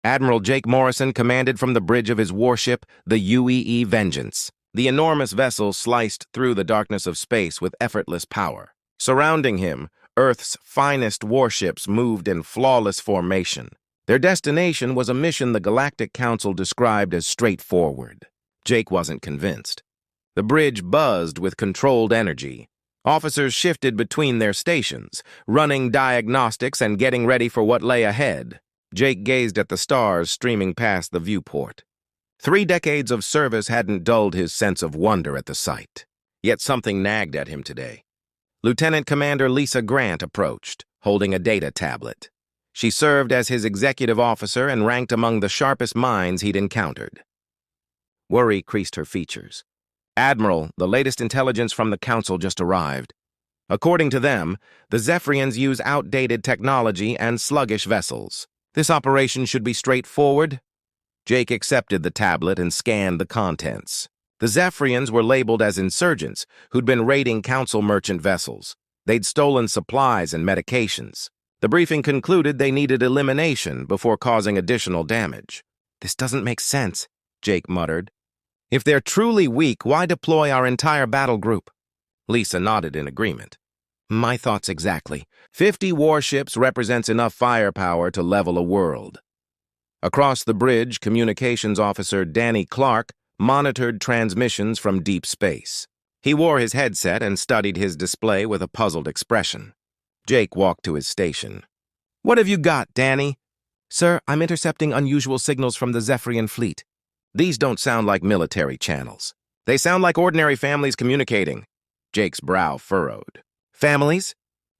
Admiral Jake Morrison commanded from the bridge of his warship, the UEE Vengeance. The enormous vessel sliced through the darkness of space with effortless power. Surrounding him, Earth's finest warships moved in flawless formation. Their destination was a mission the Galactic Council described as straightforward. Jake wasn't convinced. The bridge buzzed with controlled energy. Officers shifted between their stations, running diagnostics and getting ready for what lay ahead. Jake gazed at the stars streaming past the viewport. 3 decades of service hadn't dulled his sense of wonder at the sight. Yet something nagged at him today. Lieutenant Commander Lisa Grant approached, holding a data tablet. She served as his executive officer and ranked among the sharpest minds he'd encountered. Worry creased her features. Admiral, the latest intelligence from the Council just arrived. According to them, the Zephyrians use outdated technology and sluggish vessels. This operation should be straightforward. Jake accepted the tablet and scanned the contents. The Zephyrians were labeled as insurgents who'd been raiding Council merchant vessels. They'd stolen supplies and medications. The briefing concluded they needed elimination before causing additional damage. "This doesn't make sense," Jake muttered. "If they're truly weak, why deploy our entire battle group?" Lisa nodded in agreement. "My thoughts exactly. 50 warships represents enough firepower to level a world." Across the bridge, Communications Officer Danny Clark monitored transmissions from deep space. He wore his headset and studied his display with a puzzled expression. Jake walked to his station. "What have you got, Danny?" "Sir, I'm intercepting unusual signals from the Zephyrian fleet." "These don't sound like military channels. They sound like ordinary families communicating." Jake's brow furrowed. "Families?"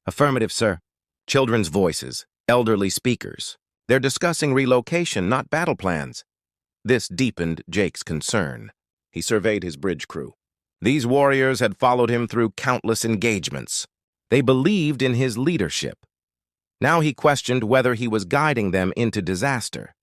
"Affirmative, sir." "Children's voices, elderly speakers. They're discussing relocation, not battle plans." This deepened Jake's concern. He surveyed his bridge crew. These warriors had followed him through countless engagements. They believed in his leadership. Now he questioned whether he was guiding them into disaster.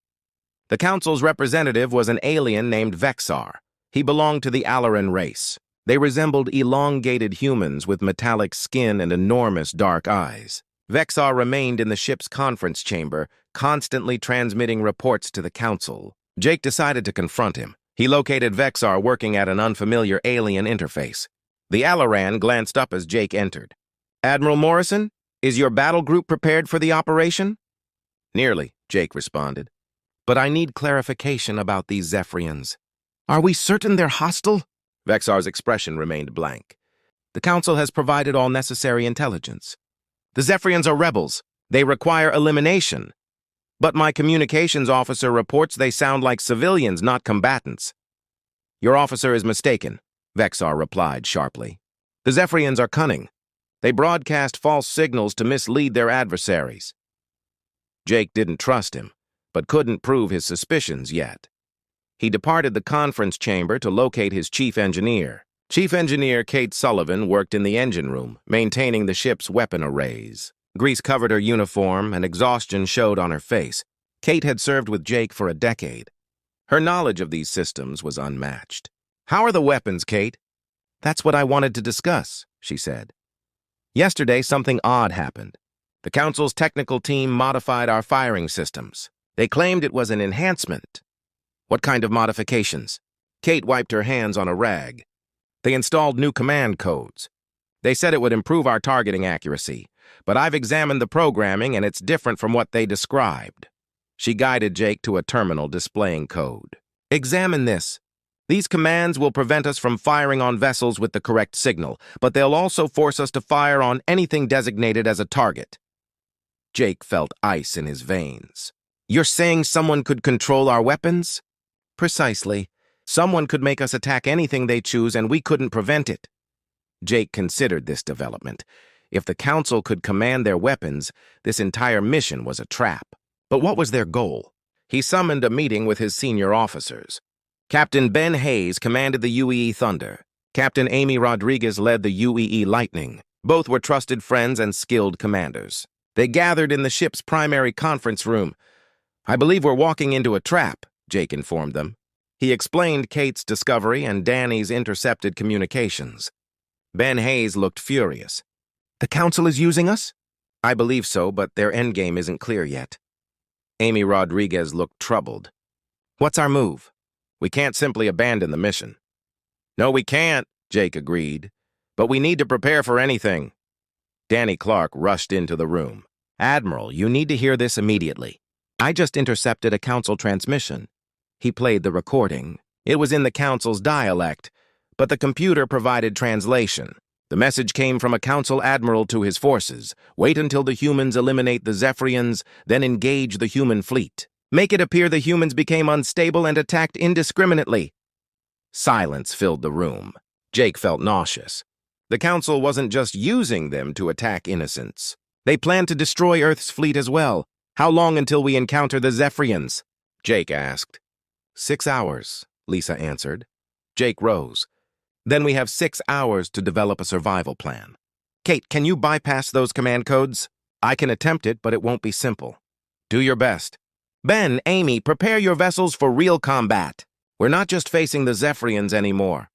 The Council's representative was an alien named Vexar. He belonged to the Alaran race. They resembled elongated humans with metallic skin and enormous dark eyes. Vexar remained in the ship's conference chamber, constantly transmitting reports to the Council. Jake decided to confront him. He located Vexar working at an unfamiliar alien interface. The Alaran glanced up as Jake entered. "Admiral Morrison, is your battle group prepared for the operation?" "Nearly," Jake responded. "But I need clarification about these Zephyrians." "Are we certain they're hostile?" Vexar's expression remained blank. "The Council has provided all necessary intelligence. The Zephyrians are rebels. They require elimination. But my communications officer reports they sound like civilians, not combatants." "Your officer is mistaken," Vexar replied sharply. "The Zephyrians are cunning. They broadcast false signals to mislead their adversaries." Jake didn't trust him, but couldn't prove his suspicions yet. He departed the conference chamber to locate his chief engineer. Chief Engineer Kate Sullivan worked in the engine room, maintaining the ship's weapon arrays. Grease covered her uniform, and exhaustion showed on her face. Kate had served with Jake for a decade. Her knowledge of these systems was unmatched. "How are the weapons, Kate?" "That's what I wanted to discuss," she said. "Yesterday, something odd happened. The Council's technical team modified our firing systems. They claimed it was an enhancement." "What kind of modifications?" Kate wiped her hands on a rag. "They installed new command codes. They said it would improve our targeting accuracy, but I've examined the programming and it's different from what they described." She guided Jake to a terminal displaying code. "Examine this. These commands will prevent us from firing on vessels with the correct signal, but they'll also force us to fire on anything designated as a target." Jake felt ice in his veins. "You're saying someone could control our weapons?" "Precisely. Someone could make us attack anything they choose and we couldn't prevent it." Jake considered this development. If the Council could command their weapons, this entire mission was a trap. But what was their goal? He summoned a meeting with his senior officers. Captain Ben Hayes commanded the UEE Thunder. Captain Amy Rodriguez led the UEE Lightning. Both were trusted friends and skilled commanders. They gathered in the ship's primary conference room. "I believe we're walking into a trap," Jake informed them. He explained Kate's discovery and Danny's intercepted communications. Ben Hayes looked furious. "The Council is using us?" "I believe so, but their endgame isn't clear yet." Amy Rodriguez looked troubled. What's our move? We can't simply abandon the mission. No, we can't, Jake agreed. But we need to prepare for anything. Danny Clark rushed into the room. Admiral, you need to hear this immediately. I just intercepted a council transmission. He played the recording. It was in the council's dialect, but the computer provided translation. The message came from a council admiral to his forces. Wait until the humans eliminate the Zephyrians, then engage the human fleet. Make it appear the humans became unstable and attacked indiscriminately. Silence filled the room. Jake felt nauseous. The council wasn't just using them to attack innocents. They planned to destroy Earth's fleet as well. How long until we encounter the Zephyrians? Jake asked. 6 hours, Lisa answered. Jake rose. Then we have 6 hours to develop a survival plan. Kate, can you bypass those command codes? I can attempt it, but it won't be simple. Do your best. Ben, Amy, prepare your vessels for real combat. We're not just facing the Zephyrians anymore.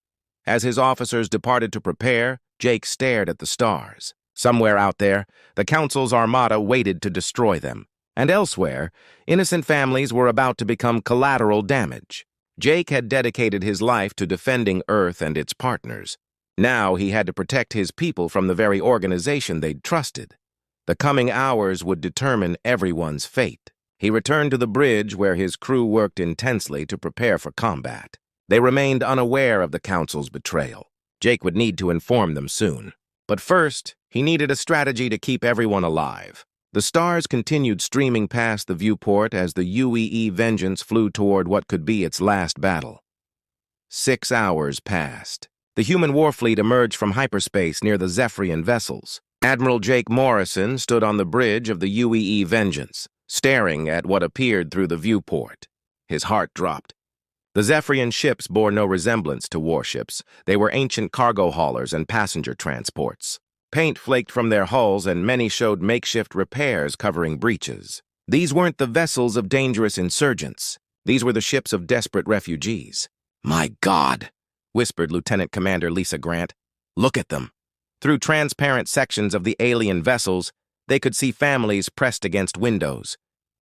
As his officers departed to prepare, Jake stared at the stars. Somewhere out there, the Council's armada waited to destroy them. And elsewhere, innocent families were about to become collateral damage. Jake had dedicated his life to defending Earth and its partners. Now he had to protect his people from the very organization they'd trusted. The coming hours would determine everyone's fate. He returned to the bridge where his crew worked intensely to prepare for combat. They remained unaware of the Council's betrayal. Jake would need to inform them soon. But first, he needed a strategy to keep everyone alive. The stars continued streaming past the viewport as the UEE Vengeance flew toward what could be its last battle. 6 hours passed. The human warfleet emerged from hyperspace near the Zephyrian vessels. Admiral Jake Morrison stood on the bridge of the UEE Vengeance, staring at what appeared through the viewport. His heart dropped. The Zephyrian ships bore no resemblance to warships. They were ancient cargo haulers and passenger transports. Paint flaked from their hulls and many showed makeshift repairs covering breaches. These weren't the vessels of dangerous insurgents. These were the ships of desperate refugees. "My God," whispered Lieutenant Commander Lisa Grant. "Look at them." Through transparent sections of the alien vessels, they could see families pressed against windows.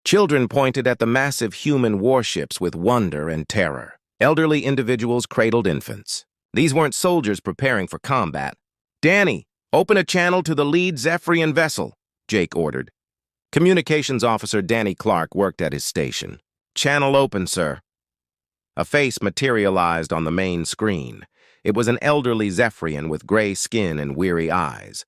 Children pointed at the massive human warships with wonder and terror. Elderly individuals cradled infants. These weren't soldiers preparing for combat. "Danny, open a channel to the lead Zephyrian vessel," Jake ordered. Communications Officer Danny Clark worked at his station. "Channel open, sir." A face materialized on the main screen. It was an elderly Zephyrian with gray skin and weary eyes.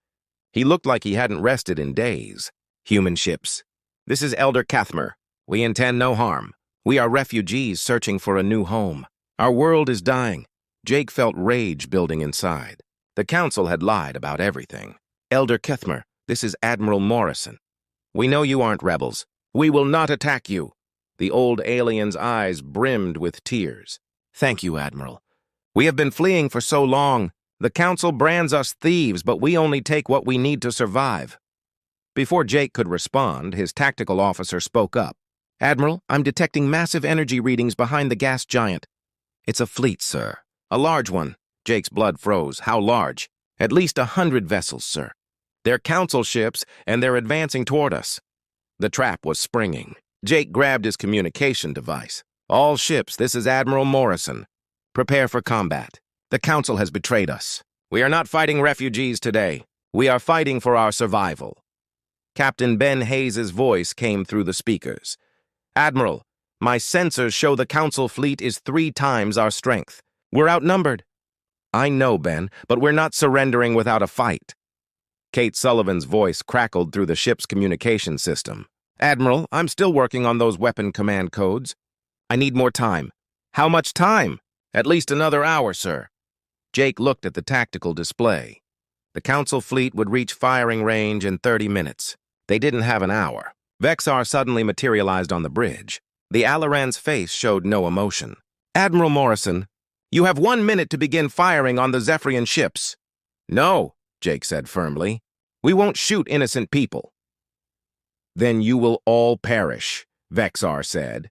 He looked like he hadn't rested in days. "Human ships. This is Elder Cathmer. We intend no harm. We are refugees searching for a new home. Our world is dying." Jake felt rage building inside. The Council had lied about everything. "Elder Cathmer, this is Admiral Morrison. We know you aren't rebels. We will not attack you." The old alien's eyes brimmed with tears. "Thank you, Admiral. We have been fleeing for so long. The Council brands us thieves, but we only take what we need to survive." Before Jake could respond, his tactical officer spoke up. "Admiral, I'm detecting massive energy readings behind the gas giant." "It's a fleet, sir. A large one." Jake's blood froze. "How large?" "At least 100 vessels, sir. They're Council ships, and they're advancing toward us." The trap was springing. Jake grabbed his communication device. "All ships, this is Admiral Morrison. Prepare for combat. The Council has betrayed us. We are not fighting refugees today. We are fighting for our survival." Captain Ben Hayes' voice came through the speakers. "Admiral, my sensors show the Council fleet is 3 times our strength. We're outnumbered." "I know, Ben, but we're not surrendering without a fight." Kate Sullivan's voice crackled through the ship's communication system. "Admiral, I'm still working on those weapon command codes. I need more time." "How much time?" "At least another hour, sir." Jake looked at the tactical display. The Council fleet would reach firing range in 30 minutes. They didn't have an hour. Vexar suddenly materialized on the bridge. The Alaran's face showed no emotion. "Admiral Morrison, you have 1 minute to begin firing on the Zephyrian ships." "No," Jake said firmly. "We won't shoot innocent people." "Then you will all perish," Vexar said.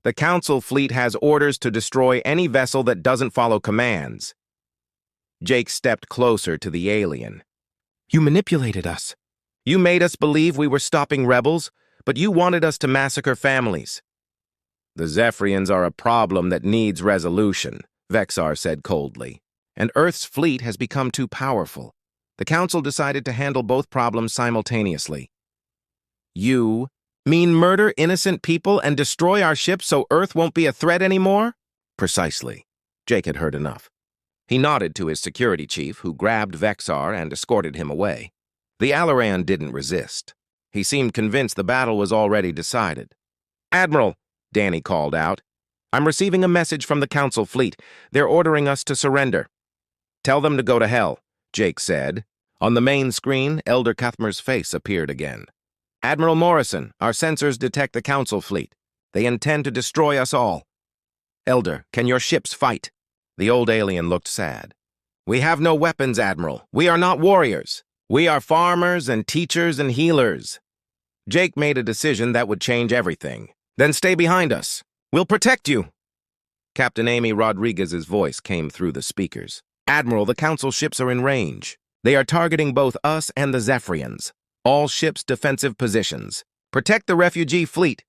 "The Council fleet has orders to destroy any vessel that doesn't follow commands." Jake stepped closer to the alien. "You manipulated us. You made us believe we were stopping rebels, but you wanted us to massacre families. The Zephyrians are a problem that needs resolution, Vexar said coldly. And Earth's fleet has become too powerful. The Council decided to handle both problems simultaneously. You mean murder innocent people and destroy our ships so Earth won't be a threat anymore? Precisely. Jake had heard enough. He nodded to his security chief, who grabbed Vexar and escorted him away. The Alaran didn't resist. He seemed convinced the battle was already decided. "Admiral," Danny called out, "I'm receiving a message from the Council fleet. They're ordering us to surrender." "Tell them to go to hell," Jake said. On the main screen, Elder Cuthmer's face appeared again. "Admiral Morrison, our sensors detect the Council fleet. They intend to destroy us all." "Elder, can your ships fight?" The old alien looked sad. "We have no weapons, Admiral. We are not warriors. We are farmers and teachers and healers." Jake made a decision that would change everything. "Then stay behind us. We'll protect you." Captain Amy Rodriguez's voice came through the speakers. "Admiral, the Council ships are in range. They are targeting both us and the Zephyrians. All ships' defensive positions. Protect the refugee fleet."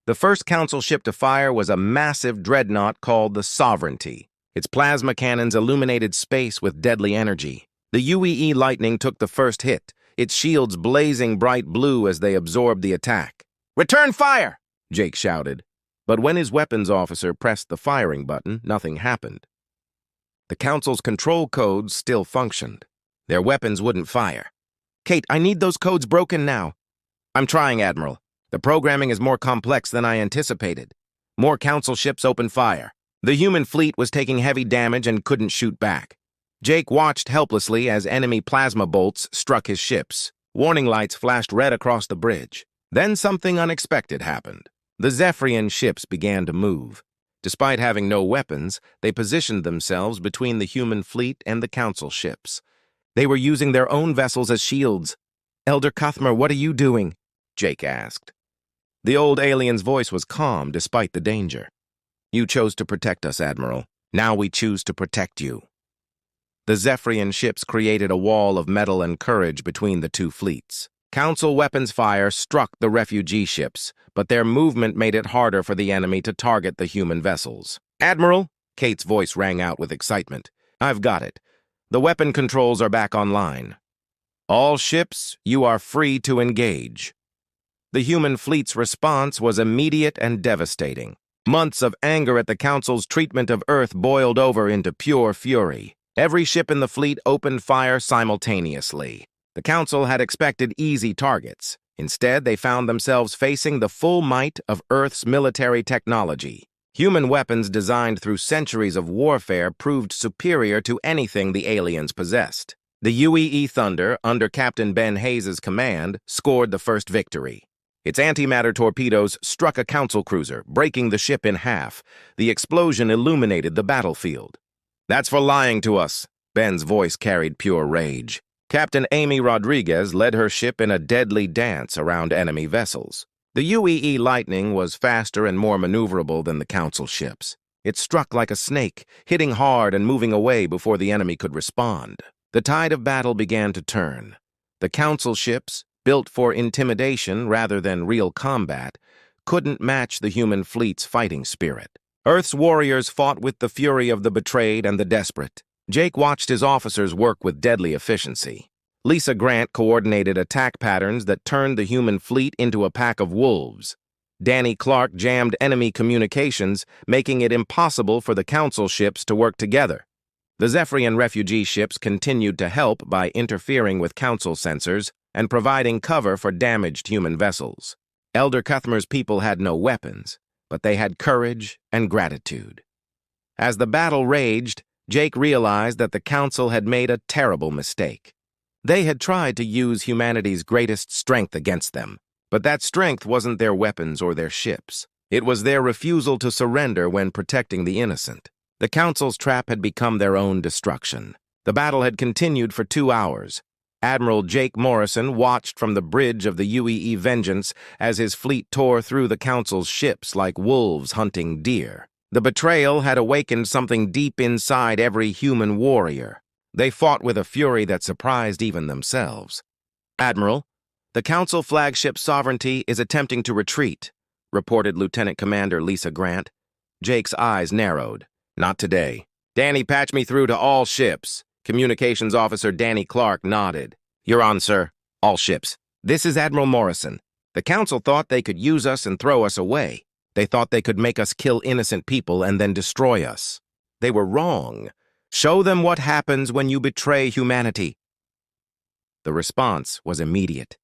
The first Council ship to fire was a massive dreadnought called the Sovereignty. Its plasma cannons illuminated space with deadly energy. The UEE Lightning took the first hit, its shields blazing bright blue as they absorbed the attack. "Return fire!" Jake shouted. But when his weapons officer pressed the firing button, nothing happened. The Council's control codes still functioned. Their weapons wouldn't fire. "Kate, I need those codes broken now." "I'm trying, Admiral. The programming is more complex than I anticipated." More Council ships opened fire. The human fleet was taking heavy damage and couldn't shoot back. Jake watched helplessly as enemy plasma bolts struck his ships. Warning lights flashed red across the bridge. Then something unexpected happened. The Zephyrian ships began to move. Despite having no weapons, they positioned themselves between the human fleet and the Council ships. They were using their own vessels as shields. "Elder Cuthmer, what are you doing?" Jake asked. The old alien's voice was calm despite the danger. "You chose to protect us, Admiral. Now we choose to protect you." The Zephyrian ships created a wall of metal and courage between the two fleets. Council weapons fire struck the refugee ships, but their movement made it harder for the enemy to target the human vessels. "Admiral," Kate's voice rang out with excitement, "I've got it. The weapon controls are back online. All ships, you are free to engage." The human fleet's response was immediate and devastating. Months of anger at the Council's treatment of Earth boiled over into pure fury. Every ship in the fleet opened fire simultaneously. The Council had expected easy targets. Instead, they found themselves facing the full might of Earth's military technology. Human weapons designed through centuries of warfare proved superior to anything the aliens possessed. The UEE Thunder, under Captain Ben Hayes' command, scored the first victory. Its antimatter torpedoes struck a Council cruiser, breaking the ship in half. The explosion illuminated the battlefield. "That's for lying to us." Ben's voice carried pure rage. Captain Amy Rodriguez led her ship in a deadly dance around enemy vessels. The UEE Lightning was faster and more maneuverable than the Council ships. It struck like a snake, hitting hard and moving away before the enemy could respond. The tide of battle began to turn. The Council ships, built for intimidation rather than real combat, couldn't match the human fleet's fighting spirit. Earth's warriors fought with the fury of the betrayed and the desperate. Jake watched his officers work with deadly efficiency. Lisa Grant coordinated attack patterns that turned the human fleet into a pack of wolves. Danny Clark jammed enemy communications, making it impossible for the Council ships to work together. The Zephyrian refugee ships continued to help by interfering with Council sensors and providing cover for damaged human vessels. Elder Cuthmer's people had no weapons, but they had courage and gratitude. As the battle raged, Jake realized that the Council had made a terrible mistake. They had tried to use humanity's greatest strength against them, but that strength wasn't their weapons or their ships. It was their refusal to surrender when protecting the innocent. The Council's trap had become their own destruction. The battle had continued for 2 hours. Admiral Jake Morrison watched from the bridge of the UEE Vengeance as his fleet tore through the Council's ships like wolves hunting deer. The betrayal had awakened something deep inside every human warrior. They fought with a fury that surprised even themselves. "Admiral, The Council flagship Sovereignty is attempting to retreat, reported Lieutenant Commander Lisa Grant. Jake's eyes narrowed. Not today. Danny, patch me through to all ships. Communications Officer Danny Clark nodded. You're on, sir. All ships. This is Admiral Morrison. The Council thought they could use us and throw us away. They thought they could make us kill innocent people and then destroy us. They were wrong. Show them what happens when you betray humanity. The response was immediate.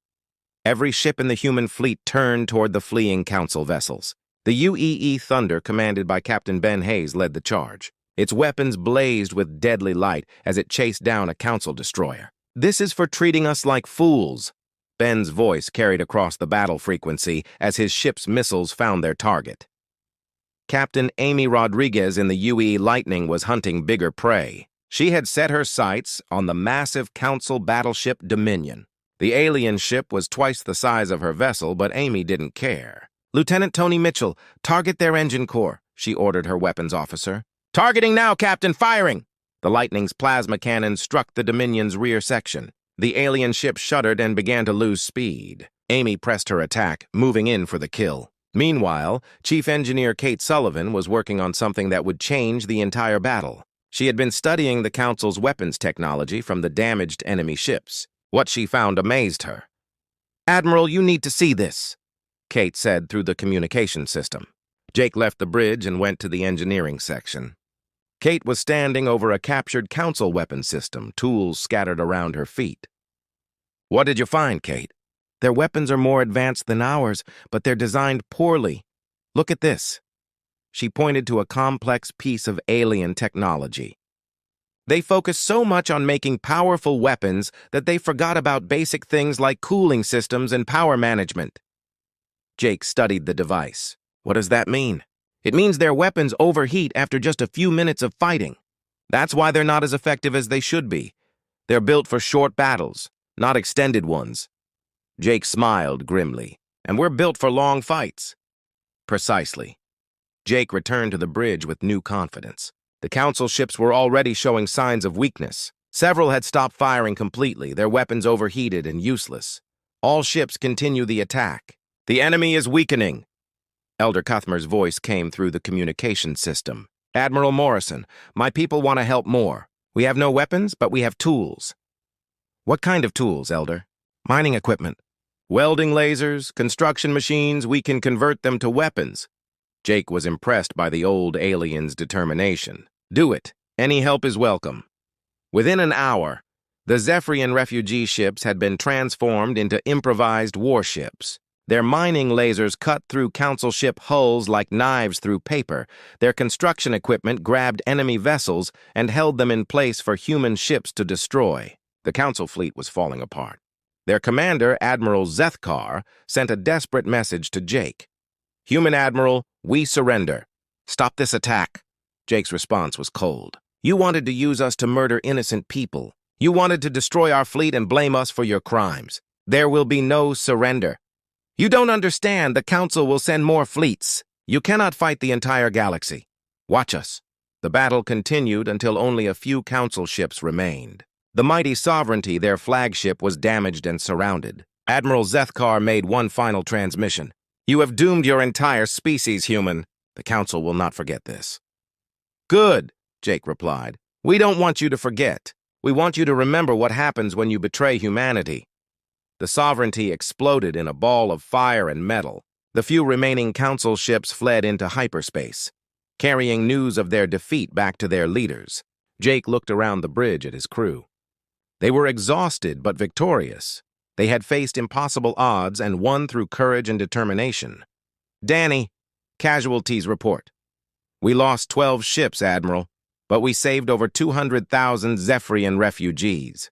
Every ship in the human fleet turned toward the fleeing Council vessels. The UEE Thunder, commanded by Captain Ben Hayes, led the charge. Its weapons blazed with deadly light as it chased down a Council destroyer. This is for treating us like fools. Ben's voice carried across the battle frequency as his ship's missiles found their target. Captain Amy Rodriguez in the UEE Lightning was hunting bigger prey. She had set her sights on the massive Council battleship Dominion. The alien ship was twice the size of her vessel, but Amy didn't care. Lieutenant Tony Mitchell, target their engine core, she ordered her weapons officer. Targeting now, Captain, firing! The Lightning's plasma cannon struck the Dominion's rear section. The alien ship shuddered and began to lose speed. Amy pressed her attack, moving in for the kill. Meanwhile, Chief Engineer Kate Sullivan was working on something that would change the entire battle. She had been studying the Council's weapons technology from the damaged enemy ships. What she found amazed her. Admiral, you need to see this, Kate said through the communication system. Jake left the bridge and went to the engineering section. Kate was standing over a captured Council weapon system, tools scattered around her feet. What did you find, Kate? Their weapons are more advanced than ours, but they're designed poorly. Look at this. She pointed to a complex piece of alien technology. They focused so much on making powerful weapons that they forgot about basic things like cooling systems and power management. Jake studied the device. What does that mean? It means their weapons overheat after just a few minutes of fighting. That's why they're not as effective as they should be. They're built for short battles, not extended ones. Jake smiled grimly. And we're built for long fights. Precisely. Jake returned to the bridge with new confidence. The Council ships were already showing signs of weakness. Several had stopped firing completely, their weapons overheated and useless. All ships continue the attack. The enemy is weakening. Elder Cuthmer's voice came through the communication system. Admiral Morrison, my people want to help more. We have no weapons, but we have tools. What kind of tools, Elder? Mining equipment. Welding lasers, construction machines, we can convert them to weapons. Jake was impressed by the old alien's determination. Do it. Any help is welcome. Within an hour, the Zephyrian refugee ships had been transformed into improvised warships. Their mining lasers cut through Council ship hulls like knives through paper. Their construction equipment grabbed enemy vessels and held them in place for human ships to destroy. The Council fleet was falling apart. Their commander, Admiral Zethkar, sent a desperate message to Jake. Human Admiral, we surrender. Stop this attack. Jake's response was cold. You wanted to use us to murder innocent people. You wanted to destroy our fleet and blame us for your crimes. There will be no surrender. You don't understand. The Council will send more fleets. You cannot fight the entire galaxy. Watch us. The battle continued until only a few Council ships remained. The mighty Sovereignty, their flagship, was damaged and surrounded. Admiral Zethkar made one final transmission. You have doomed your entire species, human. The Council will not forget this. Good, Jake replied. We don't want you to forget. We want you to remember what happens when you betray humanity. The Sovereignty exploded in a ball of fire and metal. The few remaining Council ships fled into hyperspace, carrying news of their defeat back to their leaders. Jake looked around the bridge at his crew. They were exhausted but victorious. They had faced impossible odds and won through courage and determination. Danny, casualties report. We lost 12 ships, Admiral, but we saved over 200,000 Zephyrian refugees.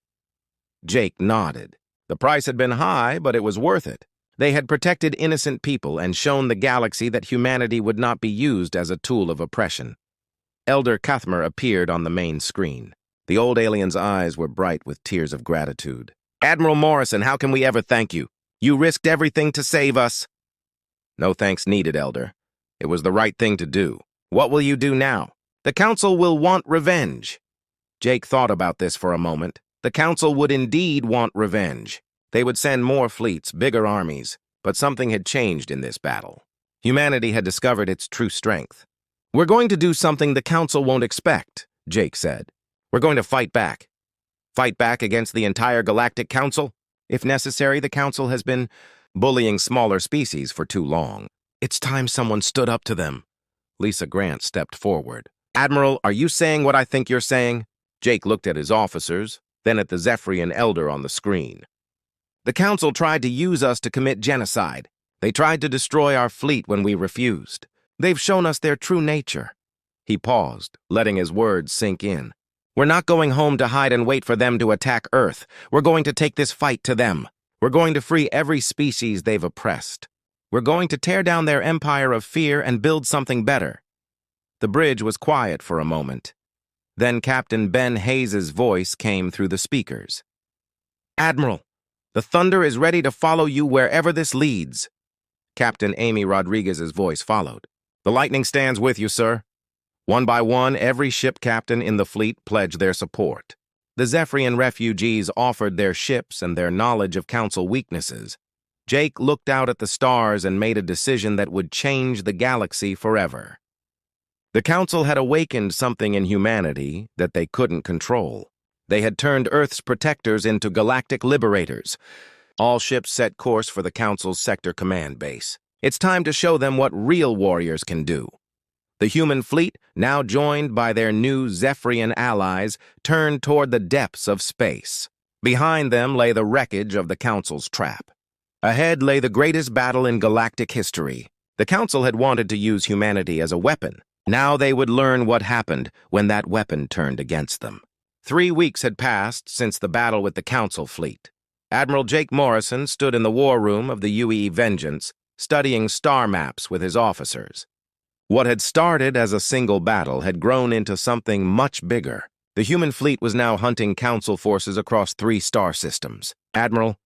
Jake nodded. The price had been high, but it was worth it. They had protected innocent people and shown the galaxy that humanity would not be used as a tool of oppression. Elder Cuthmer appeared on the main screen. The old alien's eyes were bright with tears of gratitude. Admiral Morrison, how can we ever thank you? You risked everything to save us. No thanks needed, Elder. It was the right thing to do. What will you do now? The Council will want revenge. Jake thought about this for a moment. The Council would indeed want revenge. They would send more fleets, bigger armies, but something had changed in this battle. Humanity had discovered its true strength. "We're going to do something the Council won't expect," Jake said. "We're going to fight back. Fight back against the entire Galactic Council? If necessary, the Council has been bullying smaller species for too long. It's time someone stood up to them." Lisa Grant stepped forward. "Admiral, are you saying what I think you're saying?" Jake looked at his officers, then at the Zephyrian elder on the screen. "The Council tried to use us to commit genocide. They tried to destroy our fleet when we refused. They've shown us their true nature." He paused, letting his words sink in. "We're not going home to hide and wait for them to attack Earth. We're going to take this fight to them. We're going to free every species they've oppressed. We're going to tear down their empire of fear and build something better." The bridge was quiet for a moment. Then Captain Ben Hayes's voice came through the speakers. "Admiral, the Thunder is ready to follow you wherever this leads." Captain Amy Rodriguez's voice followed. "The Lightning stands with you, sir." One by one, every ship captain in the fleet pledged their support. The Zephyrian refugees offered their ships and their knowledge of Council weaknesses. Jake looked out at the stars and made a decision that would change the galaxy forever. The Council had awakened something in humanity that they couldn't control. They had turned Earth's protectors into galactic liberators. All ships set course for the Council's sector command base. It's time to show them what real warriors can do. The human fleet, now joined by their new Zephyrian allies, turned toward the depths of space. Behind them lay the wreckage of the Council's trap. Ahead lay the greatest battle in galactic history. The Council had wanted to use humanity as a weapon. Now they would learn what happened when that weapon turned against them. 3 weeks had passed since the battle with the Council fleet. Admiral Jake Morrison stood in the war room of the UEE Vengeance, studying star maps with his officers. What had started as a single battle had grown into something much bigger. The human fleet was now hunting Council forces across 3 star systems. "Admiral,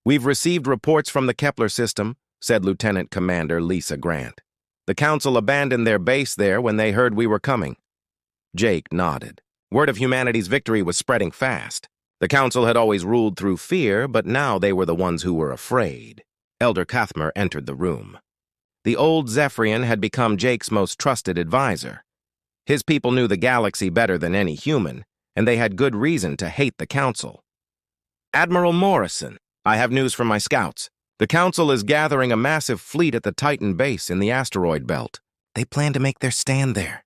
we've received reports from the Kepler system," said Lieutenant Commander Lisa Grant. "The Council abandoned their base there when they heard we were coming." Jake nodded. Word of humanity's victory was spreading fast. The Council had always ruled through fear, but now they were the ones who were afraid. Elder Cathmer entered the room. The old Zephyrian had become Jake's most trusted advisor. His people knew the galaxy better than any human, and they had good reason to hate the Council. "Admiral Morrison, I have news from my scouts. The Council is gathering a massive fleet at the Titan base in the asteroid belt. They plan to make their stand there."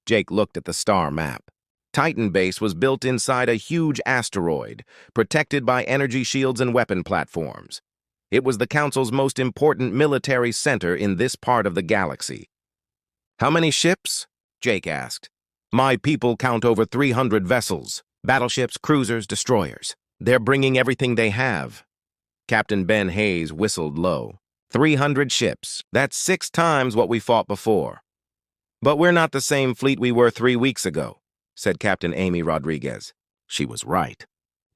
Jake looked at the star map. Titan base was built inside a huge asteroid, protected by energy shields and weapon platforms. It was the Council's most important military center in this part of the galaxy. "How many ships?" Jake asked. "My people count over 300 vessels, battleships, cruisers, destroyers. They're bringing everything they have." Captain Ben Hayes whistled low. 300 ships. That's 6 times what we fought before." "But we're not the same fleet we were 3 weeks ago," said Captain Amy Rodriguez. She was right.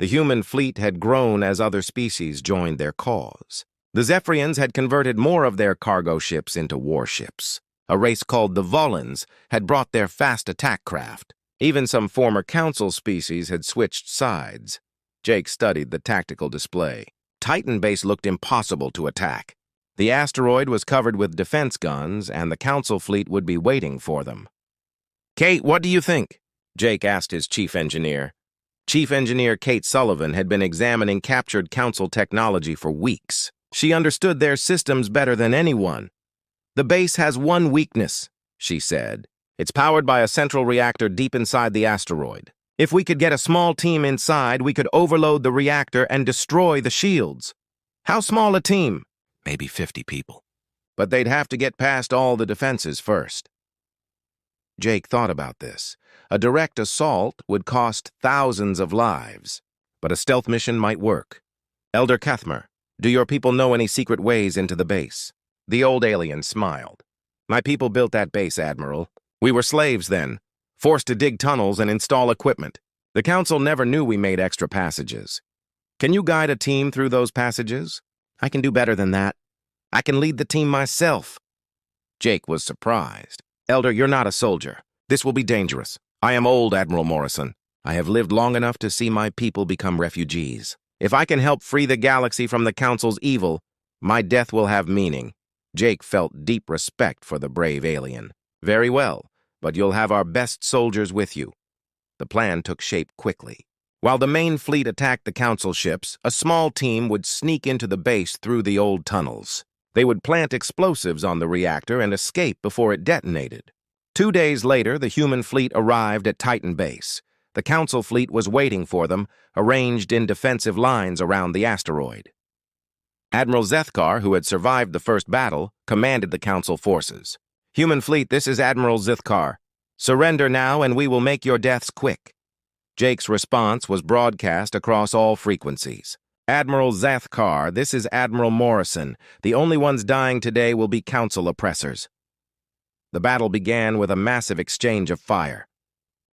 The human fleet had grown as other species joined their cause. The Zephyrians had converted more of their cargo ships into warships. A race called the Volans had brought their fast attack craft. Even some former Council species had switched sides. Jake studied the tactical display. Titan base looked impossible to attack. The asteroid was covered with defense guns, and the Council fleet would be waiting for them. "Kate, what do you think?" Jake asked his chief engineer. Chief Engineer Kate Sullivan had been examining captured Council technology for weeks. She understood their systems better than anyone. "The base has one weakness," she said. "It's powered by a central reactor deep inside the asteroid. If we could get a small team inside, we could overload the reactor and destroy the shields." "How small a team?" "Maybe 50 people. But they'd have to get past all the defenses first." Jake thought about this. A direct assault would cost thousands of lives, but a stealth mission might work. "Elder Cathmer, do your people know any secret ways into the base?" The old alien smiled. "My people built that base, Admiral. We were slaves then, forced to dig tunnels and install equipment. The Council never knew we made extra passages. Can you guide a team through those passages?" "I can do better than that. I can lead the team myself." Jake was surprised. "Elder, you're not a soldier. This will be dangerous. I am old, Admiral Morrison. I have lived long enough to see my people become refugees. If I can help free the galaxy from the Council's evil, my death will have meaning. Jake felt deep respect for the brave alien. Very well, but you'll have our best soldiers with you. The plan took shape quickly. While the main fleet attacked the Council ships, a small team would sneak into the base through the old tunnels. They would plant explosives on the reactor and escape before it detonated. 2 days later, the human fleet arrived at Titan Base. The Council fleet was waiting for them, arranged in defensive lines around the asteroid. Admiral Zethkar, who had survived the first battle, commanded the Council forces. "Human fleet, this is Admiral Zethkar. Surrender now and we will make your deaths quick." Jake's response was broadcast across all frequencies. "Admiral Zethkar, this is Admiral Morrison. The only ones dying today will be Council oppressors." The battle began with a massive exchange of fire.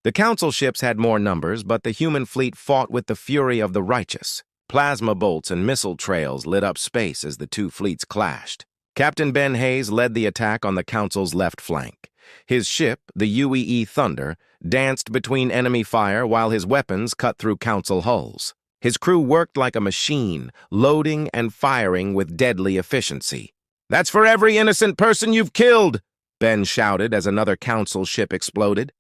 The Council ships had more numbers, but the human fleet fought with the fury of the righteous. Plasma bolts and missile trails lit up space as the two fleets clashed. Captain Ben Hayes led the attack on the Council's left flank. His ship, the UEE Thunder, danced between enemy fire while his weapons cut through Council hulls. His crew worked like a machine, loading and firing with deadly efficiency. "That's for every innocent person you've killed!" Ben shouted as another Council ship exploded.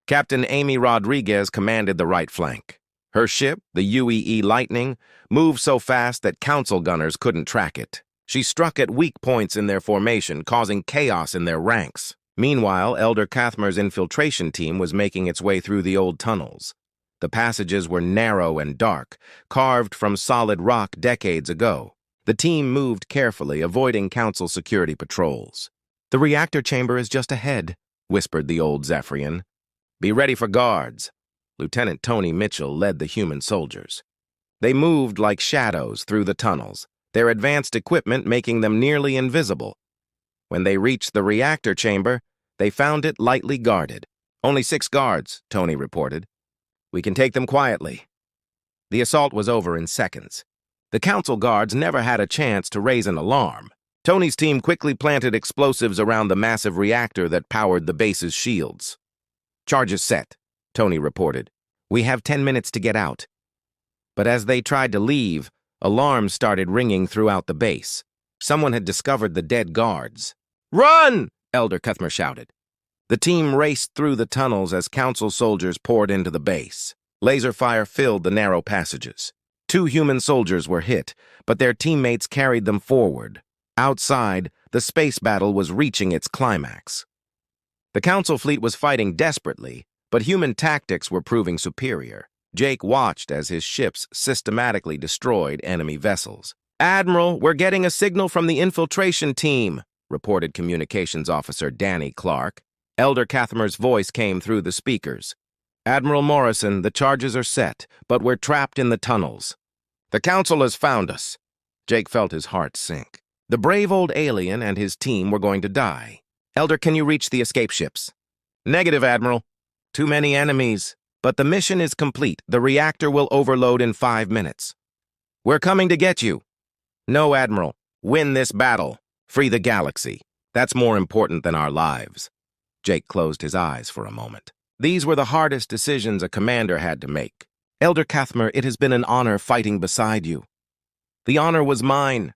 Captain Amy Rodriguez commanded the right flank. Her ship, the UEE Lightning, moved so fast that Council gunners couldn't track it. She struck at weak points in their formation, causing chaos in their ranks. Meanwhile, Elder Cathmer's infiltration team was making its way through the old tunnels. The passages were narrow and dark, carved from solid rock decades ago. The team moved carefully, avoiding Council security patrols. "The reactor chamber is just ahead," whispered the old Zephyrian. "Be ready for guards." Lieutenant Tony Mitchell led the human soldiers. They moved like shadows through the tunnels, their advanced equipment making them nearly invisible. When they reached the reactor chamber, they found it lightly guarded. "Only 6 guards," Tony reported. "We can take them quietly." The assault was over in seconds. The Council guards never had a chance to raise an alarm. Tony's team quickly planted explosives around the massive reactor that powered the base's shields. "Charges set," Tony reported. "We have 10 minutes to get out." But as they tried to leave, alarms started ringing throughout the base. Someone had discovered the dead guards. "Run!" Elder Cuthmer shouted. The team raced through the tunnels as Council soldiers poured into the base. Laser fire filled the narrow passages. 2 human soldiers were hit, but their teammates carried them forward. Outside, the space battle was reaching its climax. The Council fleet was fighting desperately, but human tactics were proving superior. Jake watched as his ships systematically destroyed enemy vessels. "Admiral, we're getting a signal from the infiltration team," reported Communications Officer Danny Clark. Elder Cathmer's voice came through the speakers. "Admiral Morrison, the charges are set, but we're trapped in the tunnels. The Council has found us." Jake felt his heart sink. The brave old alien and his team were going to die. "Elder, can you reach the escape ships?" "Negative, Admiral. Too many enemies. But the mission is complete. The reactor will overload in 5 minutes." "We're coming to get you." "No, Admiral. Win this battle. Free the galaxy. That's more important than our lives." Jake closed his eyes for a moment. These were the hardest decisions a commander had to make. "Elder Cathmer, it has been an honor fighting beside you." "The honor was mine."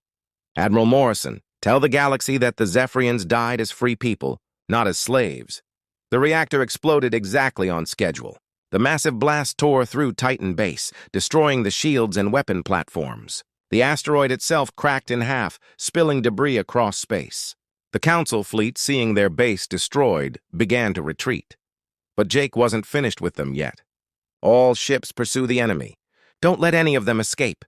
"Admiral Morrison, tell the galaxy that the Zephyrians died as free people, not as slaves." The reactor exploded exactly on schedule. The massive blast tore through Titan Base, destroying the shields and weapon platforms. The asteroid itself cracked in half, spilling debris across space. The Council fleet, seeing their base destroyed, began to retreat. But Jake wasn't finished with them yet. "All ships pursue the enemy. Don't let any of them escape."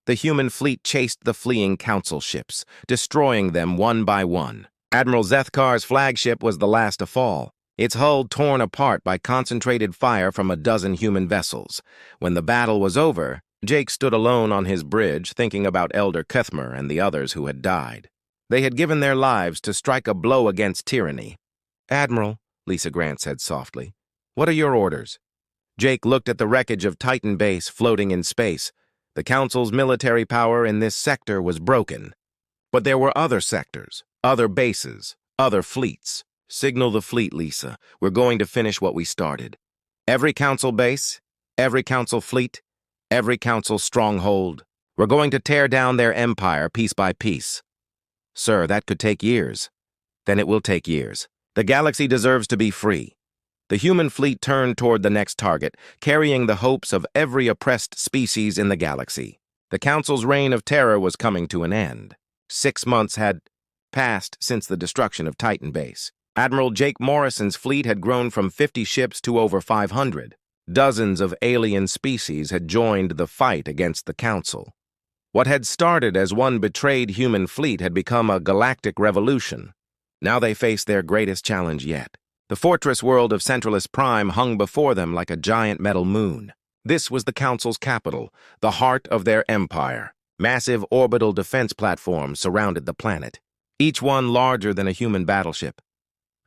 The human fleet chased the fleeing Council ships, destroying them one by one. Admiral Zethkar's flagship was the last to fall, its hull torn apart by concentrated fire from a dozen human vessels. When the battle was over, Jake stood alone on his bridge, thinking about Elder Cuthmer and the others who had died. They had given their lives to strike a blow against tyranny. "Admiral," Lisa Grant said softly, "what are your orders?" Jake looked at the wreckage of Titan Base floating in space. The Council's military power in this sector was broken. But there were other sectors, other bases, other fleets. "Signal the fleet, Lisa. We're going to finish what we started." Every Council base, every Council fleet, every council stronghold. We're going to tear down their empire piece by piece. Sir, that could take years. Then it will take years. The galaxy deserves to be free. The human fleet turned toward the next target, carrying the hopes of every oppressed species in the galaxy. The Council's reign of terror was coming to an end. 6 months had passed since the destruction of Titan Base. Admiral Jake Morrison's fleet had grown from 50 ships to over 500. Dozens of alien species had joined the fight against the Council. What had started as one betrayed human fleet had become a galactic revolution. Now they faced their greatest challenge yet. The fortress world of Centralist Prime hung before them like a giant metal moon. This was the Council's capital, the heart of their empire. Massive orbital defense platforms surrounded the planet, each one larger than a human battleship.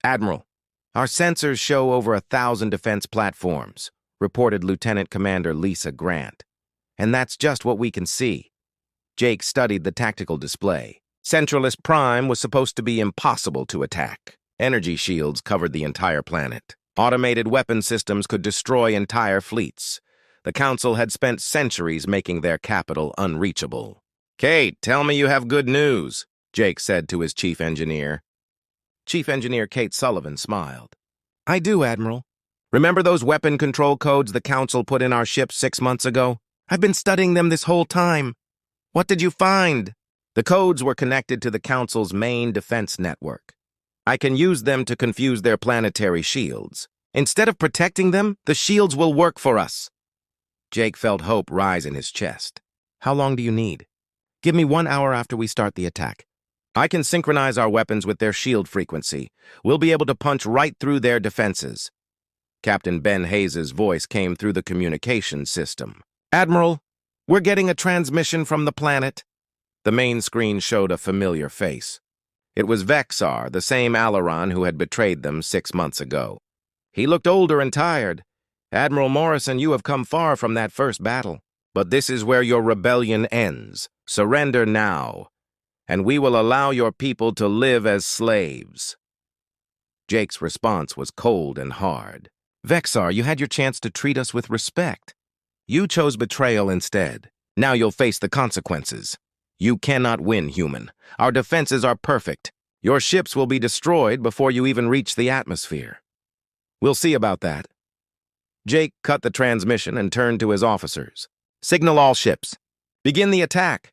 Admiral, our sensors show over 1,000 defense platforms, reported Lieutenant Commander Lisa Grant. And that's just what we can see. Jake studied the tactical display. Centralist Prime was supposed to be impossible to attack. Energy shields covered the entire planet. Automated weapon systems could destroy entire fleets. The Council had spent centuries making their capital unreachable. "Kate, tell me you have good news," Jake said to his chief engineer. Chief Engineer Kate Sullivan smiled. "I do, Admiral. Remember those weapon control codes the Council put in our ships 6 months ago? I've been studying them this whole time. What did you find?" The codes were connected to the Council's main defense network. "I can use them to confuse their planetary shields. Instead of protecting them, the shields will work for us." Jake felt hope rise in his chest. "How long do you need?" "Give me 1 hour after we start the attack. I can synchronize our weapons with their shield frequency. We'll be able to punch right through their defenses." Captain Ben Hayes' voice came through the communications system. "Admiral, we're getting a transmission from the planet." The main screen showed a familiar face. It was Vexar, the same Alaran who had betrayed them 6 months ago. He looked older and tired. "Admiral Morrison, you have come far from that first battle. But this is where your rebellion ends. Surrender now, and we will allow your people to live as slaves." Jake's response was cold and hard. "Vexar, you had your chance to treat us with respect. You chose betrayal instead. Now you'll face the consequences. You cannot win, human. Our defenses are perfect. Your ships will be destroyed before you even reach the atmosphere." "We'll see about that." Jake cut the transmission and turned to his officers. "Signal all ships. Begin the attack."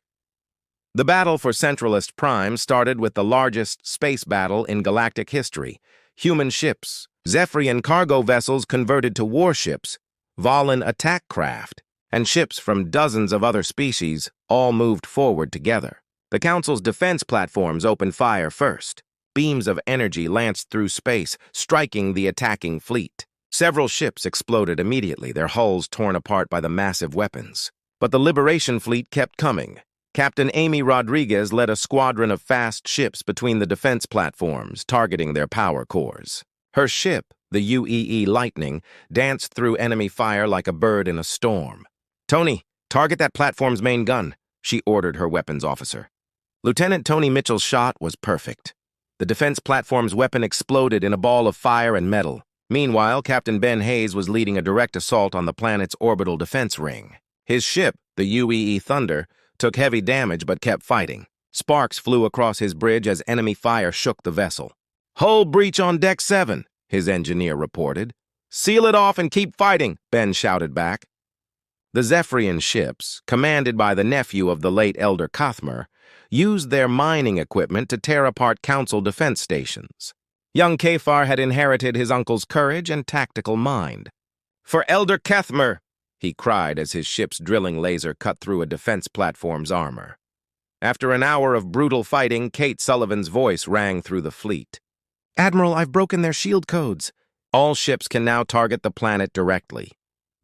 The battle for Centralist Prime started with the largest space battle in galactic history. Human ships, Zephyrian cargo vessels converted to warships, Volan attack craft, and ships from dozens of other species all moved forward together. The Council's defense platforms opened fire first. Beams of energy lanced through space, striking the attacking fleet. Several ships exploded immediately, their hulls torn apart by the massive weapons. But the Liberation Fleet kept coming. Captain Amy Rodriguez led a squadron of fast ships between the defense platforms, targeting their power cores. Her ship, the UEE Lightning, danced through enemy fire like a bird in a storm. "Tony, target that platform's main gun," she ordered her weapons officer. Lieutenant Tony Mitchell's shot was perfect. The defense platform's weapon exploded in a ball of fire and metal. Meanwhile, Captain Ben Hayes was leading a direct assault on the planet's orbital defense ring. His ship, the UEE Thunder, took heavy damage but kept fighting. Sparks flew across his bridge as enemy fire shook the vessel. "Hull breach on Deck 7, his engineer reported. "Seal it off and keep fighting," Ben shouted back. The Zephyrian ships, commanded by the nephew of the late Elder Kathmer, used their mining equipment to tear apart Council defense stations. Young Kafar had inherited his uncle's courage and tactical mind. "For Elder Kathmer!" he cried as his ship's drilling laser cut through a defense platform's armor. After an hour of brutal fighting, Kate Sullivan's voice rang through the fleet. "Admiral, I've broken their shield codes. All ships can now target the planet directly."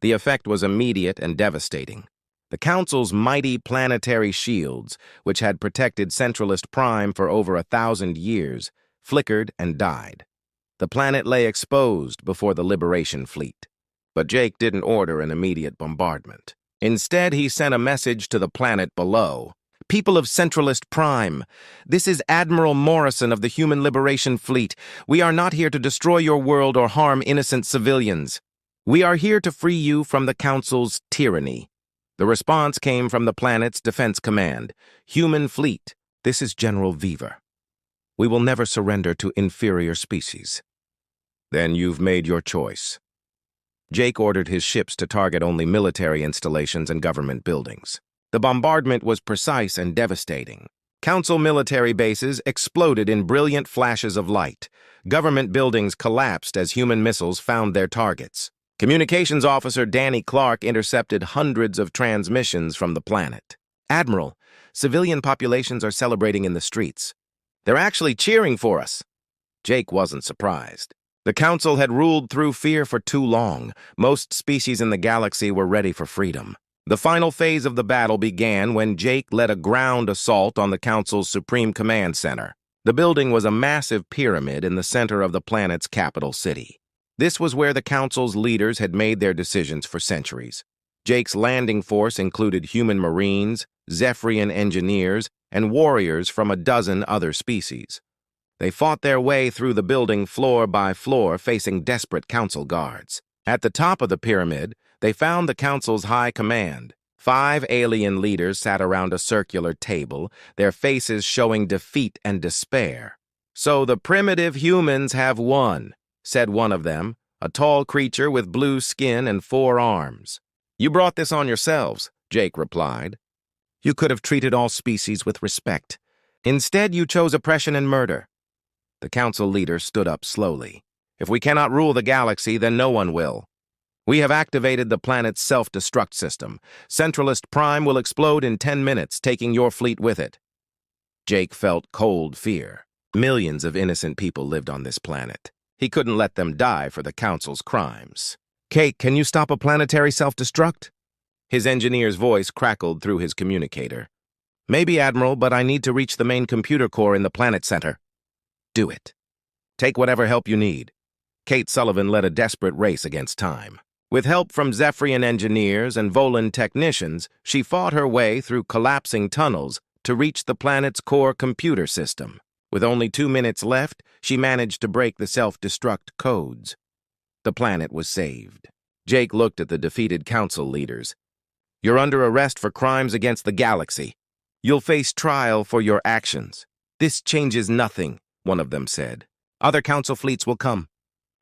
The effect was immediate and devastating. The Council's mighty planetary shields, which had protected Centralist Prime for over 1,000 years, flickered and died. The planet lay exposed before the Liberation Fleet. But Jake didn't order an immediate bombardment. Instead, he sent a message to the planet below. "People of Centralist Prime, this is Admiral Morrison of the Human Liberation Fleet. We are not here to destroy your world or harm innocent civilians. We are here to free you from the Council's tyranny. The response came from the planet's defense command. Human fleet, this is General Viver. We will never surrender to inferior species. Then you've made your choice. Jake ordered his ships to target only military installations and government buildings. The bombardment was precise and devastating. Council military bases exploded in brilliant flashes of light. Government buildings collapsed as human missiles found their targets. Communications officer Danny Clark intercepted hundreds of transmissions from the planet. Admiral, civilian populations are celebrating in the streets. They're actually cheering for us. Jake wasn't surprised. The Council had ruled through fear for too long. Most species in the galaxy were ready for freedom. The final phase of the battle began when Jake led a ground assault on the Council's Supreme Command Center. The building was a massive pyramid in the center of the planet's capital city. This was where the Council's leaders had made their decisions for centuries. Jake's landing force included human marines, Zephyrian engineers, and warriors from a dozen other species. They fought their way through the building floor by floor, facing desperate Council guards. At the top of the pyramid, they found the Council's high command. 5 alien leaders sat around a circular table, their faces showing defeat and despair. "So the primitive humans have won," said one of them, a tall creature with blue skin and 4 arms. "You brought this on yourselves," Jake replied. "You could have treated all species with respect. Instead, you chose oppression and murder." The Council leader stood up slowly. "If we cannot rule the galaxy, then no one will. We have activated the planet's self-destruct system. Centralist Prime will explode in 10 minutes, taking your fleet with it." Jake felt cold fear. Millions of innocent people lived on this planet. He couldn't let them die for the Council's crimes. "Kate, can you stop a planetary self-destruct?" His engineer's voice crackled through his communicator. "Maybe, Admiral, but I need to reach the main computer core in the planet center." "Do it. Take whatever help you need." Kate Sullivan led a desperate race against time. With help from Zephyrian engineers and Volan technicians, she fought her way through collapsing tunnels to reach the planet's core computer system. With only 2 minutes left, she managed to break the self-destruct codes. The planet was saved. Jake looked at the defeated Council leaders. "You're under arrest for crimes against the galaxy. You'll face trial for your actions." "This changes nothing," one of them said. "Other Council fleets will come.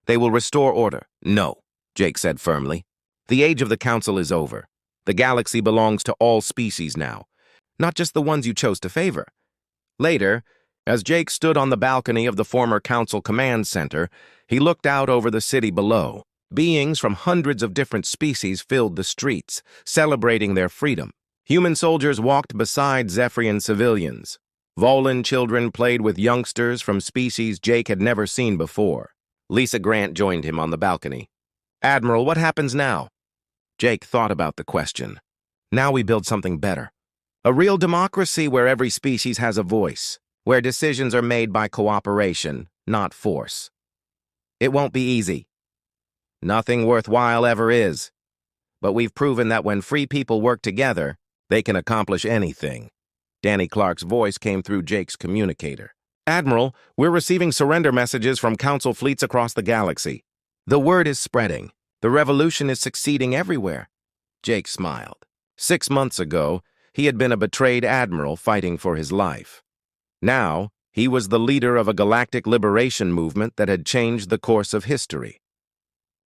They will restore order." "No," Jake said firmly. "The age of the Council is over. The galaxy belongs to all species now, not just the ones you chose to favor." Later, as Jake stood on the balcony of the former Council Command Center, he looked out over the city below. Beings from hundreds of different species filled the streets, celebrating their freedom. Human soldiers walked beside Zephyrian civilians. Volan children played with youngsters from species Jake had never seen before. Lisa Grant joined him on the balcony. "Admiral, what happens now?" Jake thought about the question. "Now we build something better. A real democracy where every species has a voice, where decisions are made by cooperation, not force. It won't be easy. Nothing worthwhile ever is. But we've proven that when free people work together, they can accomplish anything." Danny Clark's voice came through Jake's communicator. "Admiral, we're receiving surrender messages from Council fleets across the galaxy. The word is spreading. The revolution is succeeding everywhere." Jake smiled. 6 months ago, he had been a betrayed admiral fighting for his life. Now, he was the leader of a galactic liberation movement that had changed the course of history.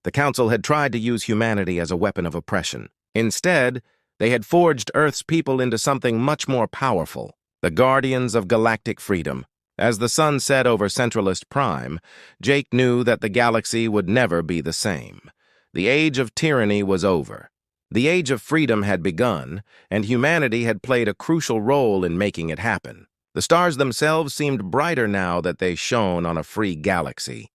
The Council had tried to use humanity as a weapon of oppression. Instead, they had forged Earth's people into something much more powerful, the guardians of galactic freedom. As the sun set over Centralist Prime, Jake knew that the galaxy would never be the same. The age of tyranny was over. The age of freedom had begun, and humanity had played a crucial role in making it happen. The stars themselves seemed brighter now that they shone on a free galaxy.